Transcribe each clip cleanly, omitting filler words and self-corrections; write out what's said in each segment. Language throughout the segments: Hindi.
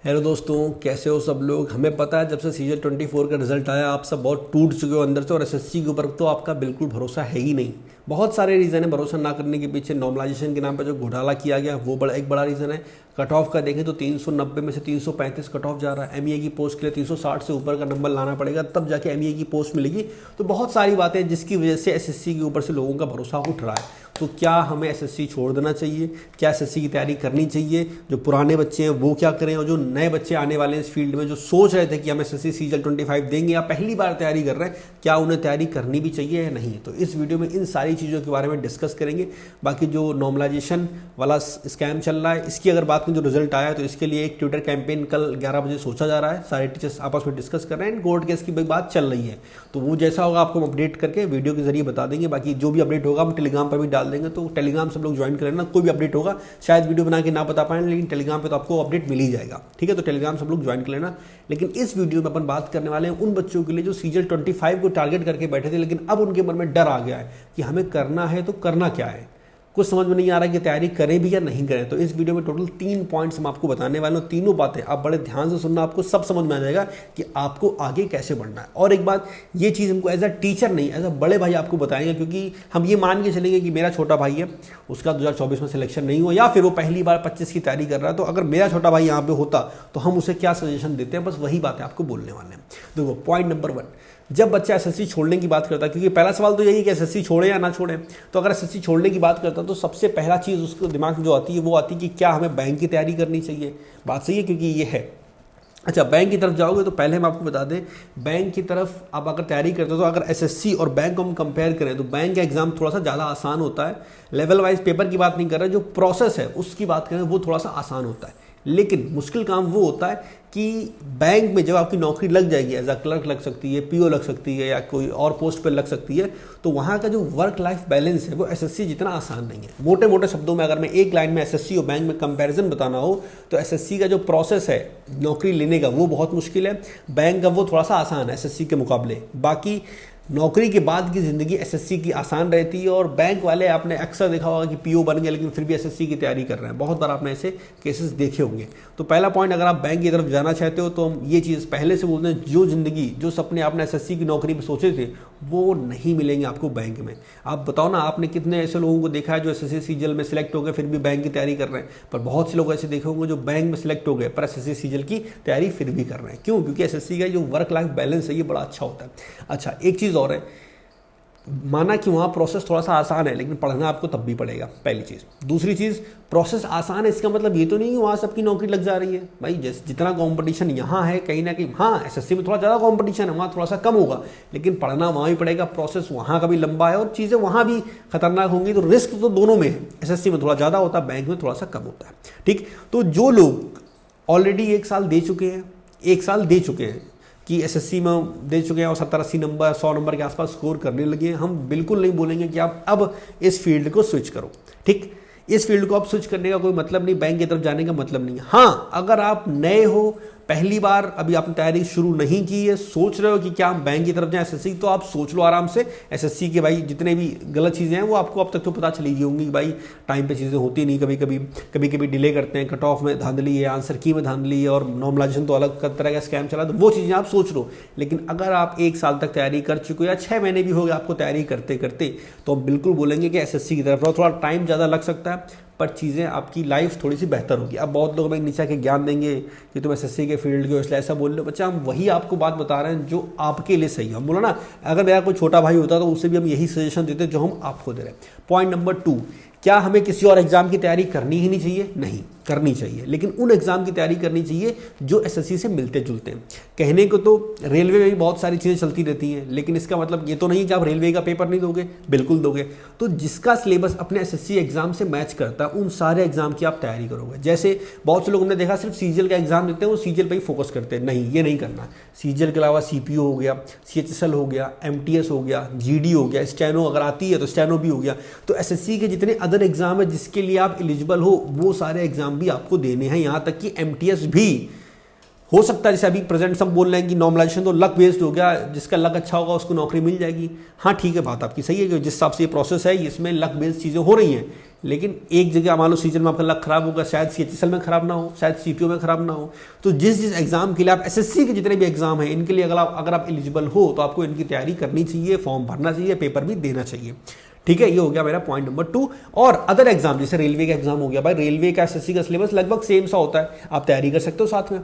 हेलो दोस्तों, कैसे हो सब लोग। हमें पता है जब से सीजन 24 का रिजल्ट आया आप सब बहुत टूट चुके हो अंदर से, और एसएससी के ऊपर तो आपका बिल्कुल भरोसा है ही नहीं। बहुत सारे रीज़न है भरोसा ना करने के पीछे। नॉर्मलाइजेशन के नाम पर जो घोटाला किया गया वो एक बड़ा रीज़न है। कट ऑफ का देखें तो 390 में से 335 कट ऑफ जा रहा है। एमईए की पोस्ट के लिए 360 से ऊपर का नंबर लाना पड़ेगा, तब जाके एमईए की पोस्ट मिलेगी। तो बहुत सारी बातें जिसकी वजह से एसएससी के ऊपर से लोगों का भरोसा उठ रहा है। तो क्या हमें एसएससी छोड़ देना चाहिए? क्या एसएससी की तैयारी करनी चाहिए? जो पुराने बच्चे हैं वो क्या करें, और जो नए बच्चे आने वाले हैं इस फील्ड में जो सोच रहे थे कि हम एसएससी सीजन 25 देंगे या पहली बार तैयारी कर रहे हैं, क्या उन्हें तैयारी करनी भी चाहिए या नहीं? तो इस वीडियो में इन सारी चीज़ों के बारे में डिस्कस करेंगे। बाकी जो नॉर्मलाइजेशन वाला स्कैम चल रहा है इसकी अगर बात करें, जो रिजल्ट आया तो इसके लिए एक ट्विटर कैंपेन कल 11 बजे सोचा जा रहा है। सारे टीचर्स आपस में डिस्कस कर रहे हैं। कोर्ट केस की बात चल रही है, तो वो जैसा होगा आपको हम अपडेट करके वीडियो के जरिए बता देंगे। बाकी जो भी अपडेट होगा हम टेलीग्राम पर भी डाल देंगे, तो टेलीग्राम सब लोग ज्वाइन कर लेना। कोई भी अपडेट होगा शायद वीडियो बना के ना बता पाए, लेकिन टेलीग्राम पे तो आपको अपडेट मिल ही जाएगा। ठीक है, तो टेलीग्राम सब लोग ज्वाइन कर लेना। लेकिन इस वीडियो में अपन बात करने वाले हैं उन बच्चों के लिए जो सीजन 25 को टारगेट करके बैठे थे, लेकिन अब उनके मन में डर आ गया है कि हमें करना है तो करना क्या है। कुछ समझ में नहीं आ रहा कि तैयारी करें भी या नहीं करें। तो इस वीडियो में टोटल 3 पॉइंट्स हम आपको बताने वाले हैं। तीनों बातें आप बड़े ध्यान से सुनना, आपको सब समझ में आ जाएगा कि आपको आगे कैसे बढ़ना है। और एक बात, ये चीज़ हमको एज अ टीचर नहीं, एज अ बड़े भाई आपको बताएंगे, क्योंकि हम ये मान के चलेंगे कि मेरा छोटा भाई है, उसका 2024 में सिलेक्शन नहीं हुआ, या फिर वो पहली बार 25 की तैयारी कर रहा है। तो अगर मेरा छोटा भाई यहाँ पे होता तो हम उसे क्या सजेशन देते हैं, बस वही बातें आपको बोलने वाले हैं। देखो, पॉइंट नंबर 1, जब बच्चा एसएससी छोड़ने की बात करता है, क्योंकि पहला सवाल तो यही है कि एसएससी छोड़े या ना छोड़े, तो अगर एसएससी छोड़ने की बात करता है तो सबसे पहला चीज़ उसको दिमाग में जो आती है वो आती है कि क्या हमें बैंक की तैयारी करनी चाहिए। बात सही है, क्योंकि ये है। अच्छा, बैंक की तरफ जाओगे तो पहले हम आपको बता दें, बैंक की तरफ आप अगर तैयारी करते हो तो अगर एसएससी और बैंक को हम कंपेयर करें तो बैंक का एग्जाम थोड़ा सा ज़्यादा आसान होता है। लेवल वाइज पेपर की बात नहीं कर रहे, जो प्रोसेस है उसकी बात करें वो थोड़ा सा आसान होता है। लेकिन मुश्किल काम वो होता है कि बैंक में जब आपकी नौकरी लग जाएगी, एज अ क्लर्क लग सकती है, पीओ लग सकती है, या कोई और पोस्ट पर लग सकती है, तो वहाँ का जो वर्क लाइफ बैलेंस है वो एसएससी जितना आसान नहीं है। मोटे मोटे शब्दों में अगर मैं एक लाइन में एसएससी और बैंक में कंपैरिजन बताना हो तो एसएससी का जो प्रोसेस है नौकरी लेने का वो बहुत मुश्किल है, बैंक का वो थोड़ा सा आसान है एसएससी के मुकाबले। बाकी नौकरी के बाद की ज़िंदगी एसएससी की आसान रहती है। और बैंक वाले आपने अक्सर देखा होगा कि पीओ बन गए लेकिन फिर भी एसएससी की तैयारी कर रहे हैं। बहुत बार आपने ऐसे केसेस देखे होंगे। तो पहला पॉइंट, अगर आप बैंक की तरफ जाना चाहते हो तो हम ये चीज़ पहले से बोलते हैं, जो ज़िंदगी जो सपने आपने एसएससी की नौकरी में सोचे थे वो नहीं मिलेंगे आपको बैंक में। आप बताओ ना, आपने कितने ऐसे लोगों को देखा है जो एसएससी सीजल में सिलेक्ट हो गए फिर भी बैंक की तैयारी कर रहे हैं। पर बहुत से लोग ऐसे देखे होंगे जो बैंक में सिलेक्ट हो गए पर एसएससी सीजल की तैयारी फिर भी कर रहे हैं। क्यों? क्योंकि एसएससी का जो वर्क लाइफ बैलेंस है ये बड़ा अच्छा होता है। अच्छा, एक चीज़ और है, माना कि वहाँ प्रोसेस थोड़ा सा आसान है लेकिन पढ़ना आपको तब भी पड़ेगा, पहली चीज़। दूसरी चीज़, प्रोसेस आसान है इसका मतलब ये तो नहीं कि वहाँ सबकी नौकरी लग जा रही है। भाई जैसे जितना कंपटीशन यहाँ है कहीं ना कहीं, हाँ एसएससी में थोड़ा ज़्यादा कंपटीशन है, वहाँ थोड़ा सा कम होगा, लेकिन पढ़ना वहाँ भी पड़ेगा। प्रोसेस वहाँ का भी लंबा है और चीज़ें वहाँ भी खतरनाक होंगी। तो रिस्क तो दोनों में है, एसएससी में थोड़ा ज़्यादा होता है, बैंक में थोड़ा सा कम होता है। ठीक, तो जो लोग ऑलरेडी 1 साल दे चुके हैं कि एसएससी में दे चुके हैं और 70-80 नंबर 100 नंबर के आसपास स्कोर करने लगे हैं, हम बिल्कुल नहीं बोलेंगे कि आप अब इस फील्ड को स्विच करो। ठीक, इस फील्ड को आप स्विच करने का कोई मतलब नहीं, बैंक की तरफ जाने का मतलब नहीं। हाँ, अगर आप नए हो, पहली बार अभी आपने तैयारी शुरू नहीं की है, सोच रहे हो कि क्या हम बैंक की तरफ जाएं एसएससी, तो आप सोच लो आराम से। एसएससी के भाई जितने भी गलत चीज़ें हैं वो आपको अब तक तो पता चली गई होंगी कि भाई टाइम पे चीज़ें होती नहीं, कभी कभी डिले करते हैं, कट ऑफ में धांधली है, आंसर की में धांधली है, और नॉर्मलाइजेशन तो अलग तरह का स्कैम चला। तो वो चीज़ें आप सोच लो। लेकिन अगर आप 1 साल तक तैयारी कर चुके हो या 6 महीने भी हो गए आपको तैयारी करते करते, तो हम बिल्कुल बोलेंगे कि एसएससी की तरफ थोड़ा टाइम ज़्यादा लग सकता है पर चीज़ें आपकी लाइफ थोड़ी सी बेहतर होगी। अब बहुत लोग हमें नीचे के ज्ञान देंगे कि तुम एसएससी के फील्ड के हो इसलिए ऐसा बोल रहे हो। बच्चा, हम वही आपको बात बता रहे हैं जो आपके लिए सही है। हम बोला ना, अगर मेरा कोई छोटा भाई होता तो उसे भी हम यही सजेशन देते जो हम आपको दे रहे हैं। पॉइंट नंबर 2, क्या हमें किसी और एग्जाम की तैयारी करनी ही नहीं चाहिए? नहीं, करनी चाहिए, लेकिन उन एग्जाम की तैयारी करनी चाहिए जो एसएससी से मिलते जुलते हैं। कहने को तो रेलवे में भी बहुत सारी चीज़ें चलती रहती हैं, लेकिन इसका मतलब ये तो नहीं कि आप रेलवे का पेपर नहीं दोगे, बिल्कुल दोगे। तो जिसका सिलेबस अपने एसएससी एग्जाम से मैच करता है उन सारे एग्जाम की आप तैयारी करोगे। जैसे बहुत से लोग हमने देखा सिर्फ सीजीएल का एग्जाम देते हैं, वो सीजीएल पर ही फोकस करते हैं। नहीं, ये नहीं करना। सीजीएल के अलावा सीपीओ हो गया, सीएचएसएल हो गया, एमटीएस हो गया, जीडी हो गया, स्टेनो अगर आती है तो स्टेनो भी हो गया। तो एसएससी के जितने अदर एग्जाम है जिसके लिए आप एलिजिबल हो वो सारे एग्जाम भी आपको देने हैं, यहाँ तक कि एमटीएस भी हो सकता है जैसे अभी प्रेजेंट हम बोल रहे हैं कि नॉर्मलाइजेशन तो लक बेस्ड हो गया, जिसका लक अच्छा होगा उसको नौकरी मिल जाएगी। हाँ ठीक है, बात आपकी सही है कि जिस हिसाब से ये प्रोसेस है इसमें लक बेस्ड चीज़ें हो रही हैं, लेकिन एक जगह मान लो सीजन में आपका लक खराब होगा, शायद CHSL में खराब ना हो, शायद CPO में खराब ना हो। तो जिस एग्जाम के लिए आप SSC के जितने भी एग्जाम हैं इनके लिए अगर आप एलिजिबल हो तो आपको इनकी तैयारी करनी चाहिए, फॉर्म भरना चाहिए, पेपर भी देना चाहिए। ठीक है, ये हो गया मेरा पॉइंट नंबर 2। और अदर एग्जाम जैसे रेलवे का एग्जाम हो गया, भाई रेलवे का SSC का सिलेबस लगभग सेम सा होता है, आप तैयारी कर सकते हो साथ में।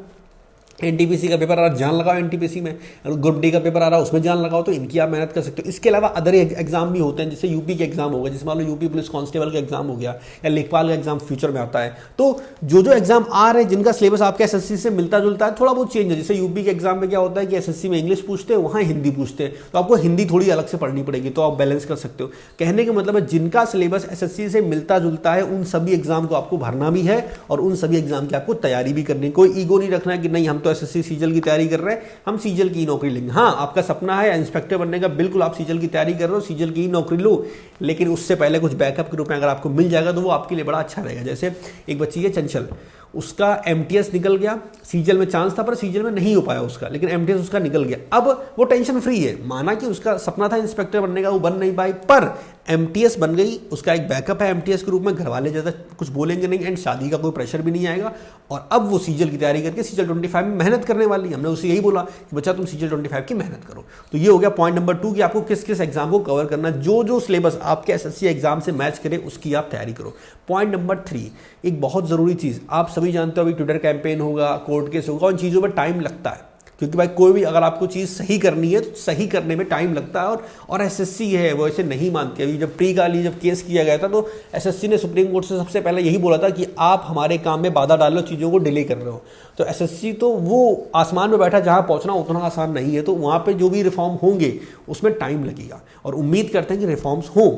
NTPC का पेपर आ रहा है, जान लगाओ NTPC में, ग्रुप डी का पेपर आ रहा है उसमें जान लगाओ, तो इनकी आप मेहनत कर सकते हो। इसके अलावा अदर एग्जाम भी होते हैं, जैसे यूपी के एग्जाम होगा, जैसे मान लो यूपी पुलिस कांस्टेबल का एग्जाम हो गया, या लेखपाल का एग्जाम फ्यूचर में आता है। तो जो एग्जाम आ रहे हैं जिनका सिलेबस आपके SSC से मिलता जुलता है, थोड़ा बहुत चेंज है। जैसे यूपी के एग्जाम में क्या होता है कि SSC में इंग्लिश पूछते हैं, वहाँ हिंदी पूछते हैं, तो आपको हिंदी थोड़ी अलग से पढ़नी पड़ेगी, तो आप बैलेंस कर सकते हो। कहने का मतलब है जिनका सिलेबस SSC से मिलता जुलता है उन सभी एग्जाम को आपको भरना भी है और उन सभी एग्जाम की आपको तैयारी भी करनी है। कोई ईगो नहीं रखना है कि नहीं हम तो SSC सीजल की तैयारी कर रहे हैं, हम सीजल की नौकरी लेंगे। हाँ, आपका सपना है इंस्पेक्टर बनने का, बिल्कुल आप सीजल की तैयारी कर रहे हो, सीजल की नौकरी लो, लेकिन उससे पहले कुछ बैकअप के रूप में अगर आपको मिल जाएगा तो वो आपके लिए बड़ा अच्छा रहेगा। जैसे एक बच्ची है चंचल, उसका MTS निकल गया, सीजल में चांस था पर सीजल में नहीं हो पाया उसका, लेकिन MTS उसका निकल गया। अब वो टेंशन फ्री है, माना कि उसका सपना था इंस्पेक्टर बनने का, वो बन नहीं पाई, पर MTS बन गई, उसका एक बैकअप है MTS के रूप में, घर वाले ज़्यादा कुछ बोलेंगे नहीं एंड शादी का कोई प्रेशर भी नहीं आएगा। और अब वो सीजल की तैयारी करके सीजल 25 में मेहनत करने वाली है। हमने उसे यही बोला कि बच्चा तुम सीजल 25 की मेहनत करो। तो ये हो गया पॉइंट नंबर 2 कि आपको किस किस एग्जाम को कवर करना, जो सिलेबस आपके SSC एग्जाम से मैच करे उसकी आप तैयारी करो। पॉइंट नंबर 3, एक बहुत ज़रूरी चीज़, आप सभी जानते हो अभी ट्विटर कैंपेन होगा, कोर्ट केस होगा, उन चीज़ों में टाइम लगता है, क्योंकि भाई कोई भी अगर आपको चीज़ सही करनी है तो सही करने में टाइम लगता है। और SSC है वो ऐसे नहीं मानती। अभी जब प्री का लिए जब केस किया गया था तो SSC ने सुप्रीम कोर्ट से सबसे पहले यही बोला था कि आप हमारे काम में बाधा डाल रहे हो, चीज़ों को डिले कर रहे हो। तो SSC तो वो आसमान में बैठा, जहाँ पहुँचना उतना आसान नहीं है, तो वहाँ पर जो भी रिफॉर्म होंगे उसमें टाइम लगेगा और उम्मीद करते हैं कि रिफॉर्म्स हों।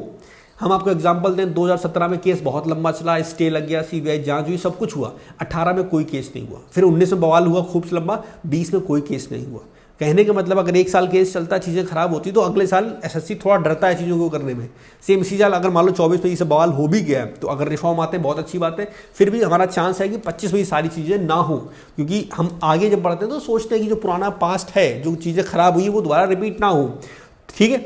हम आपको एग्जांपल दें, 2017 में केस बहुत लंबा चला, स्टे लग गया, CBI जांच हुई, सब कुछ हुआ, 18 में कोई केस नहीं हुआ, फिर 19 में बवाल हुआ खूब लंबा, 20 में कोई केस नहीं हुआ। कहने का मतलब अगर एक साल केस चलता, चीज़ें खराब होती तो अगले साल SSC थोड़ा डरता है चीज़ों को करने में। सेम इसी साल अगर मान लो 24 में ये सब बवाल हो भी गया तो अगर रिफॉर्म आते हैं बहुत अच्छी बात है, फिर भी हमारा चांस है कि 25 में ये सारी चीज़ें ना हो, क्योंकि हम आगे जब बढ़ते हैं तो सोचते हैं कि जो पुराना पास्ट है, जो चीज़ें खराब हुई है वो दोबारा रिपीट ना हो। ठीक है,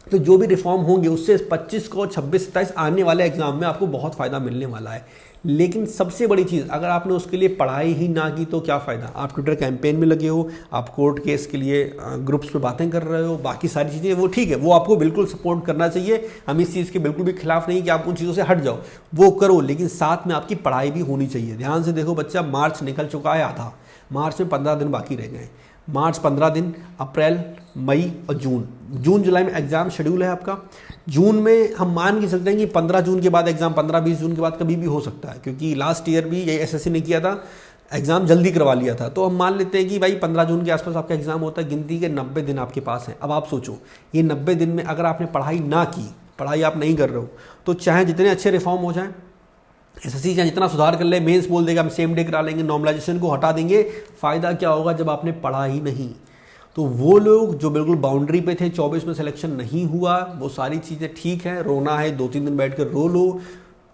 तो जो भी रिफॉर्म होंगे उससे 25 को 26 27 आने वाले एग्जाम में आपको बहुत फ़ायदा मिलने वाला है। लेकिन सबसे बड़ी चीज़, अगर आपने उसके लिए पढ़ाई ही ना की तो क्या फ़ायदा। आप ट्विटर कैंपेन में लगे हो, आप कोर्ट केस के लिए ग्रुप्स में बातें कर रहे हो, बाकी सारी चीज़ें वो ठीक है, वो आपको बिल्कुल सपोर्ट करना चाहिए। हम इस चीज़ के बिल्कुल भी खिलाफ नहीं कि आप उन चीज़ों से हट जाओ, वो करो, लेकिन साथ में आपकी पढ़ाई भी होनी चाहिए। ध्यान से देखो बच्चा, मार्च निकल चुका है आधा, मार्च में 15 दिन बाकी रह गए। मार्च 15 दिन, अप्रैल, मई और जून जुलाई में एग्जाम शेड्यूल है आपका। जून में हम मान के चलते हैं कि 15 जून के बाद एग्जाम, 15-20 जून के बाद कभी भी हो सकता है, क्योंकि लास्ट ईयर भी यही SSC ने किया था, एग्जाम जल्दी करवा लिया था। तो हम मान लेते हैं कि भाई 15 जून के आसपास आपका एग्जाम होता है, गिनती के 90 दिन आपके पास हैं। अब आप सोचो, ये 90 दिन में अगर आपने पढ़ाई ना की, पढ़ाई आप नहीं कर रहे हो, तो चाहे जितने अच्छे रिफॉर्म हो जाएं, SSC चाहे जितना सुधार कर ले, मेंस बोल देगा हम सेम डे करा लेंगे, नॉर्मलाइजेशन को हटा देंगे, फ़ायदा क्या होगा जब आपने पढ़ा ही नहीं। तो वो लोग जो बिल्कुल बाउंड्री पे थे, 24 में सिलेक्शन नहीं हुआ, वो सारी चीज़ें ठीक है, रोना है 2-3 दिन बैठ कर रो लो,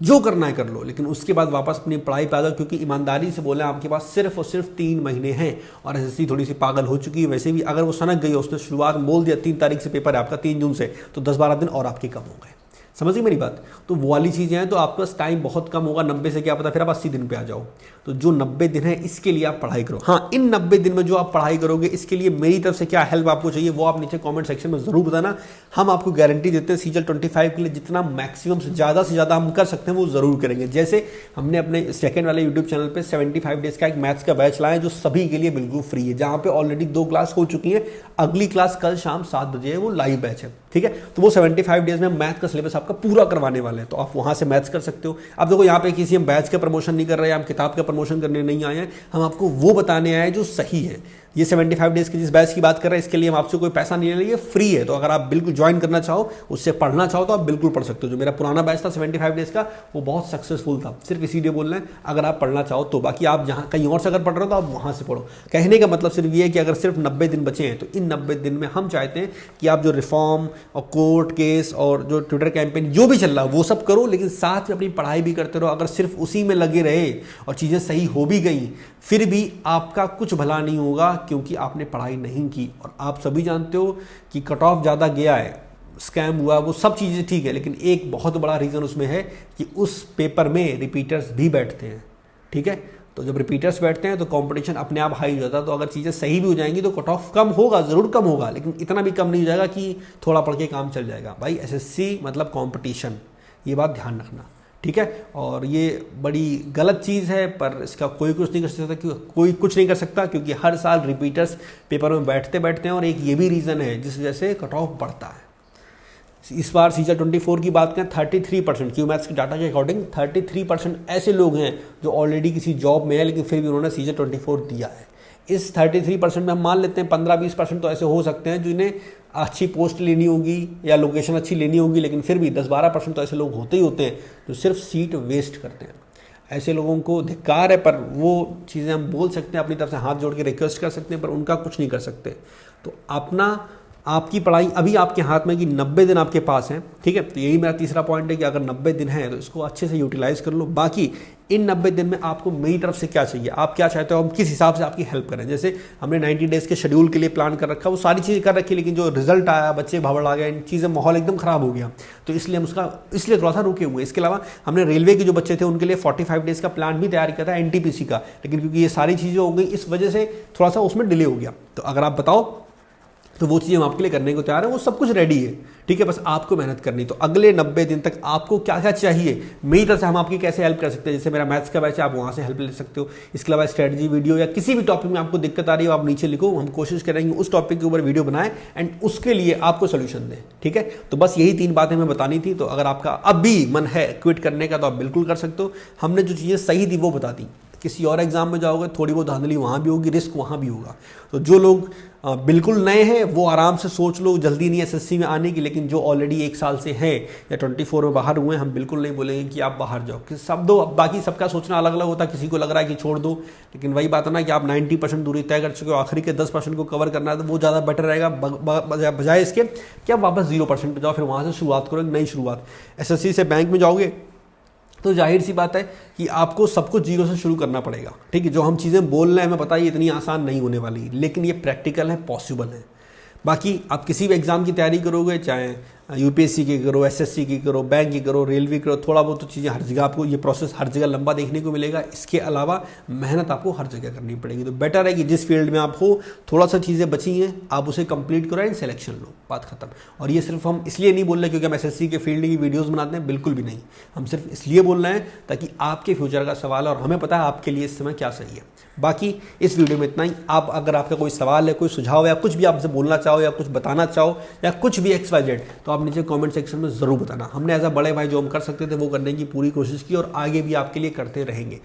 जो करना है कर लो, लेकिन उसके बाद वापस अपनी पढ़ाई पे आ जाओ, क्योंकि ईमानदारी से बोले आपके पास सिर्फ और सिर्फ 3 महीने हैं। और SSC थोड़ी सी पागल हो चुकी है वैसे भी, अगर वो सनक गई, उसने शुरुआत में बोल दिया 3 तारीख से पेपर है आपका, 3 जून से, तो 10-12 दिन और आपके कम हो गए। समझ गई मेरी बात। तो वो वाली चीज़ें हैं, तो आपके पास टाइम बहुत कम होगा। 90 से क्या पता फिर आप 80 दिन पे आ जाओ। तो जो 90 दिन है इसके लिए आप पढ़ाई करो। हाँ, इन 90 दिन में जो आप पढ़ाई करोगे, इसके लिए मेरी तरफ से क्या हेल्प आपको चाहिए वो आप नीचे कमेंट सेक्शन में ज़रूर बताना। हम आपको गारंटी देते हैं सीजल 25 के लिए जितना मैक्सिमम से ज़्यादा हम कर सकते हैं वो ज़रूर करेंगे। जैसे हमने अपने सेकंड वाले यूट्यूब चैनल पर 75 डेज़ का एक मैथ्स का बैच लाया है, जो सभी के लिए बिल्कुल फ्री है, जहाँ पर ऑलरेडी 2 क्लास हो चुकी है। अगली क्लास कल शाम 7 बजे है, वो लाइव बैच है। ठीक है, तो वो 75 डेज में मैथ का सिलेबस आपका पूरा करवाने वाले हैं, तो आप वहाँ से मैथ्स कर सकते हो। अब देखो, यहाँ पे किसी हम बैच का प्रमोशन नहीं कर रहे हैं, हम किताब का प्रमोशन करने नहीं आए हैं, हम आपको वो बताने आए हैं जो सही है। ये 75 डेज की जिस बैच की बात कर रहे हैं इसके लिए हम आपसे कोई पैसा नहीं ले रहे, ये फ्री है। तो अगर आप बिल्कुल ज्वाइन करना चाहो, उससे पढ़ना चाहो तो आप बिल्कुल पढ़ सकते हो। जो मेरा पुराना बैच था 75 डेज का, वो बहुत सक्सेसफुल था। सिर्फ इसीलिए बोल रहे हैं अगर आप पढ़ना चाहो तो। बाकी आप जहाँ कहीं और से अगर पढ़ रहे हो तो आप वहाँ से पढ़ो। कहने का मतलब सिर्फ ये है कि अगर सिर्फ 90 दिन बचे हैं तो इन 90 दिन में हम चाहते हैं कि आप जो रिफॉर्म और कोर्ट केस और जो ट्विटर कैंपेन जो भी चल रहा है वो सब करो, लेकिन साथ में अपनी पढ़ाई भी करते रहो। अगर सिर्फ उसी में लगे रहे और चीज़ें सही हो भी गई, फिर भी आपका कुछ भला नहीं होगा, क्योंकि आपने पढ़ाई नहीं की। और आप सभी जानते हो कि कट ऑफ ज़्यादा गया है, स्कैम हुआ, वो सब चीज़ें ठीक है, लेकिन एक बहुत बड़ा रीज़न उसमें है कि उस पेपर में रिपीटर्स भी बैठते हैं। ठीक है, तो जब रिपीटर्स बैठते हैं तो कंपटीशन अपने आप हाई हो जाता है। तो अगर चीज़ें सही भी हो जाएंगी तो कट ऑफ कम होगा, ज़रूर कम होगा, लेकिन इतना भी कम नहीं हो जाएगा कि थोड़ा पढ़ के काम चल जाएगा। भाई एसएससी मतलब कंपटीशन, ये बात ध्यान रखना। ठीक है, और ये बड़ी गलत चीज़ है, पर इसका कोई कुछ नहीं कर सकता, कोई कुछ नहीं कर सकता, क्योंकि हर साल रिपीटर्स पेपर में बैठते हैं। और एक ये भी रीज़न है जिस वजह से कट ऑफ बढ़ता है। इस बार सीजर 24 की बात करें, 33% क्यू मैथ्स के डाटा के अकॉर्डिंग 33% ऐसे लोग हैं जो ऑलरेडी किसी जॉब में है, लेकिन फिर भी उन्होंने सीजर 24 दिया है। इस 33% में हम मान लेते हैं 15-20% तो ऐसे हो सकते हैं जिन्हें अच्छी पोस्ट लेनी होगी या लोकेशन अच्छी लेनी होगी, लेकिन फिर भी 10-12% तो ऐसे लोग होते ही होते हैं जो सिर्फ सीट वेस्ट करते हैं। ऐसे लोगों को धिक्कार है, पर वो चीज़ें हम बोल सकते हैं, अपनी तरफ से हाथ जोड़ के रिक्वेस्ट कर सकते हैं, पर उनका कुछ नहीं कर सकते। तो आपकी पढ़ाई अभी आपके हाथ में कि 90 दिन आपके पास हैं। ठीक है, तो यही मेरा तीसरा पॉइंट है कि अगर 90 दिन है तो इसको अच्छे से यूटिलाइज कर लो। बाकी इन 90 दिन में आपको मेरी तरफ से क्या चाहिए, आप क्या चाहते हो, हम किस हिसाब से आपकी हेल्प करें। जैसे हमने 90 डेज़ के शेड्यूल के लिए प्लान कर रखा, वो सारी चीज़ें कर रखी, लेकिन जो रिजल्ट आया, बच्चे भावड़ आ गए, इन चीज़ें माहौल एकदम ख़राब हो गया, तो इसलिए हम इसलिए थोड़ा सा रुके हुए। इसके अलावा हमने रेलवे के जो बच्चे थे उनके लिए 45 डेज़ का प्लान भी तैयार किया था एनटीपीसी का, लेकिन क्योंकि ये सारी चीज़ें हो गई इस वजह से थोड़ा सा उसमें डिले हो गया। तो अगर आप बताओ तो वो चीज़ हम आपके लिए करने को तैयार है, वो सब कुछ रेडी है। ठीक है, बस आपको मेहनत करनी। तो अगले 90 दिन तक आपको क्या क्या चाहिए, मेरी तरफ से हम आपकी कैसे हेल्प कर सकते हैं। जैसे मेरा मैथ्स का बैच है, आप वहाँ से हेल्प ले सकते हो। इसके अलावा स्ट्रेटजी वीडियो या किसी भी टॉपिक में आपको दिक्कत आ रही है, आप नीचे लिखो, हम कोशिश करेंगे उस टॉपिक के ऊपर वीडियो बनाएं एंड उसके लिए आपको सोल्यूशन दें। ठीक है, तो बस यही 3 बातें मैं बतानी थी। तो अगर आपका अब भी मन है क्विट करने का तो आप बिल्कुल कर सकते हो। हमने जो चीज़ें सही थी वो बता दी। किसी और एग्जाम में जाओगे थोड़ी बहुत धांधली वहाँ भी होगी, रिस्क वहाँ भी होगा। तो जो लोग बिल्कुल नए हैं वो आराम से सोच लो, जल्दी नहीं एसएससी में आने की, लेकिन जो ऑलरेडी 1 साल से हैं या 24 में बाहर हुए हैं, हम बिल्कुल नहीं बोलेंगे कि आप बाहर जाओ, कि सब दो। बाकी सबका सोचना अलग अलग होता है, किसी को लग रहा है कि छोड़ दो, लेकिन वही बात है ना कि आप 90% दूरी तय कर चुके हो, आखिरी के 10% को कवर करना है, तो वो ज़्यादा बेटर रहेगा बजाय इसके कि आप वापस 0% पर जाओ, फिर वहाँ से शुरुआत करो, एक नई शुरुआत। एसएससी से बैंक में जाओगे तो जाहिर सी बात है कि आपको सब कुछ 0 से शुरू करना पड़ेगा। ठीक है, जो हम चीज़ें बोल रहे हैं हमें पता है ये इतनी आसान नहीं होने वाली, लेकिन ये प्रैक्टिकल है, पॉसिबल है। बाकी आप किसी भी एग्ज़ाम की तैयारी करोगे, चाहे यूपीएससी की करो, एसएससी की करो, बैंक की करो, रेलवे करो, थोड़ा बहुत तो चीज़ें हर जगह आपको ये प्रोसेस हर जगह लंबा देखने को मिलेगा। इसके अलावा मेहनत आपको हर जगह करनी पड़ेगी। तो बेटर है कि जिस फील्ड में आप हो, थोड़ा सा चीज़ें बची हैं, आप उसे कंप्लीट करो एंड सिलेक्शन लो, बात खत्म। और ये सिर्फ हम इसलिए नहीं बोल रहे क्योंकि हम एसएससी के फील्ड की वीडियोज़ बनाते हैं, बिल्कुल भी नहीं। हम सिर्फ इसलिए बोल रहे हैं ताकि आपके फ्यूचर का सवाल है और हमें पता है आपके लिए इस समय क्या सही है। बाकी इस वीडियो में इतना ही। आप अगर आपका कोई सवाल है, कोई सुझाव या कुछ भी आपसे बोलना चाहो या कुछ बताना चाहो या कुछ भी XYZ, तो आप नीचे कमेंट सेक्शन में ज़रूर बताना। हमने एज अ बड़े भाई जो हम कर सकते थे वो करने की पूरी कोशिश की और आगे भी आपके लिए करते रहेंगे।